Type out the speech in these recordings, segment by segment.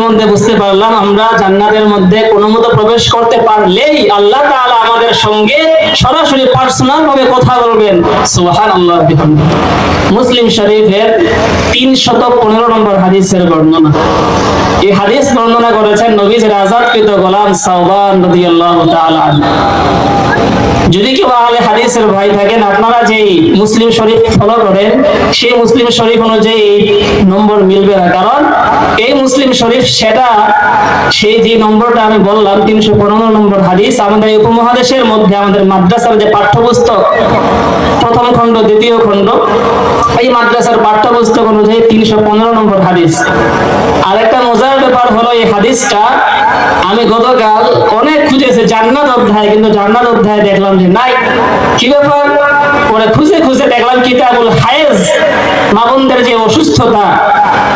মধ্যে বুঝতে পারলাম আমরা জান্নাতের মধ্যে কোনো মতো প্রবেশ করতে পারলেই আল্লাহ তাআলা আমাদের সঙ্গে সরাসরি পার্সোনাল ভাবে কথা বলবেন। সুবহানাল্লাহ। মুসলিম শরীফের 315 নম্বর হাদিসের বর্ণনা। এই হাদিস বর্ণনা করেছেন নবীজির আযাদকৃত গোলাম সাওবান রাদিয়াল্লাহু তাআলা আনহু। যদি কেউ আহলে হাদিসের ভাই থাকেন, আপনারা যেই মুসলিম শরীফ ফলো করেন সেই মুসলিম শরীফ অনুযায়ী নম্বর মিলবে না, কারণ এই মুসলিম শরীফ সেটা সেই যে নম্বরটা আমি বললাম 315 নম্বর হাদিস, আমাদের এই উপমহাদেশের মধ্যে আমাদের মাদ্রাসার যে পাঠ্যপুস্তক প্রথম খণ্ড দ্বিতীয় খণ্ড, এই মাদ্রাসার পাঠ্যপুস্তক অনুযায়ী 315 নম্বর হাদিস। আরেকটা মজার ব্যাপার হলো এই হাদিসটা আমি গতকাল অনেক খুঁজেছি জান্নাত অধ্যায়, কিন্তু জান্নাত অধ্যায় দেখলাম যে নাই। কি ব্যাপার? পরে খুঁজে খুঁজে দেখলাম কিতাবুল হায়েজ, মা বোনদের যে অসুস্থতা,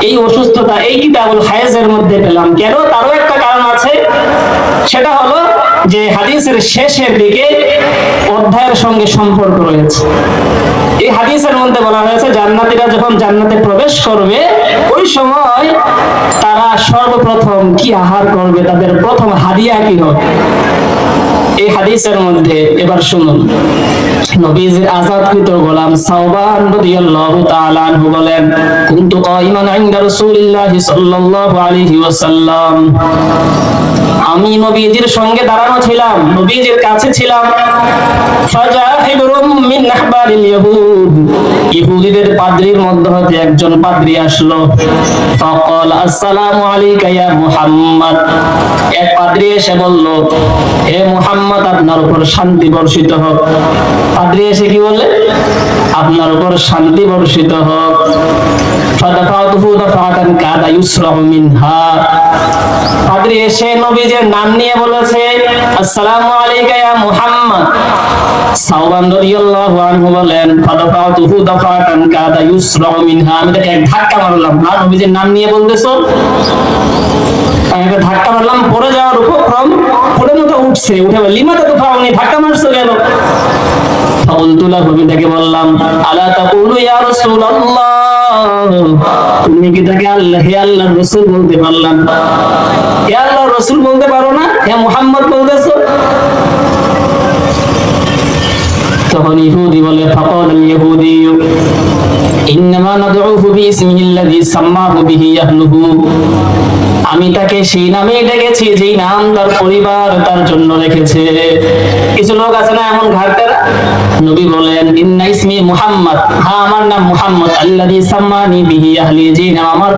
এই অসুস্থতা এই কিতাবুল হায়েজের মধ্যে পেলাম। কেন? তারও একটা কারণ আছে, সেটা হলো যে হাদিসের শেষের দিকে অধ্যায়ের সঙ্গে সম্পর্ক রয়েছে। এই হাদিসের মধ্যে বলা হয়েছে জান্নাতীরা যখন জান্নাতে প্রবেশ করবে ওই সময় তারা সর্বপ্রথম কি আহার করবে, তাদের প্রথম হাদিয়া কি হবে। এই হাদিসের মধ্যে এবার শুনুন, নবীজির আযাদকৃত গোলাম সাওবান রাদিয়াল্লাহু তাআলা আনহু বলেন, কুনতু কাইমান ইনদা রাসূলিল্লাহি সাল্লাল্লাহু আলাইহি ওয়াসাল্লাম, আমি নবীজির সঙ্গে দাঁড়ানো ছিলাম, নবীজির কাছে ছিলাম। ফাজাহিবুম মিন আহবারিল ইয়াহুদ, ইহুদিদের পাদ্রীর মধ্যে হতে একজন পাদ্রী আসলো। ফাকাল আসসালামু আলাইকা ইয়া মুহাম্মদ, এক পাদ্রী এসে বলল, হে মুহাম্মদ আপনার উপর শান্তি বর্ষিত হোক। পাদ্রী এসে কি বলে? আপনার উপর শান্তি বর্ষিত হোক। ফাদাফাতুহু দাফাতান কাদা ইউসরাহু মিনহা, পাদ্রী এসে নবীজির নাম নিয়ে বলেছে আসসালামু আলাইকা ইয়া মুহাম্মদ। সাওবান রাদিয়াল্লাহু আনহু বলেন, ফাদাফাতুহু দাফাতান কাদা ইউসরাহু মিনহা, আমি তাকে এক ধাক্কা মারলাম। না, নবীজির নাম নিয়ে বলতেছো, আমি একটা ধাক্কা মারলাম, পড়ে যাওয়ার উপক্রম, পড়ে মতো উঠছে, উঠে লিমাতা তো ফাউনি, ধাক্কা মারছো কেন? ফাউলতুলা, আমি তাকে বললাম, আলা তাকুলু ইয়া রাসূলুল্লাহ, তুমি কি তাকে আল্লাহ হে আল্লাহর রাসূল বলতে পারলাম? হে আল্লাহর রাসূল বলতে পারো না, হে মুহাম্মদ বলতেছো? তখন ইহুদি বলে, ফাকাল আল ইহুদি ইন্নামা নাদউহু বিইসমিহিল্লাযী সাম্মাহু বিহি আহলুহু, আমি তাকে সেই নামেই ডেকেছি যেই নাম তার পরিবার তার জন্য রেখেছে। কিছু লোক আছে না এমন ঘাটতেরা? নবী বলেন, ইন্না ইসমি মুহাম্মদ, হ্যাঁ আমার নাম মুহাম্মদ, আল্লাযী সাম্মানি বিহি আহলি, যেই নাম আমার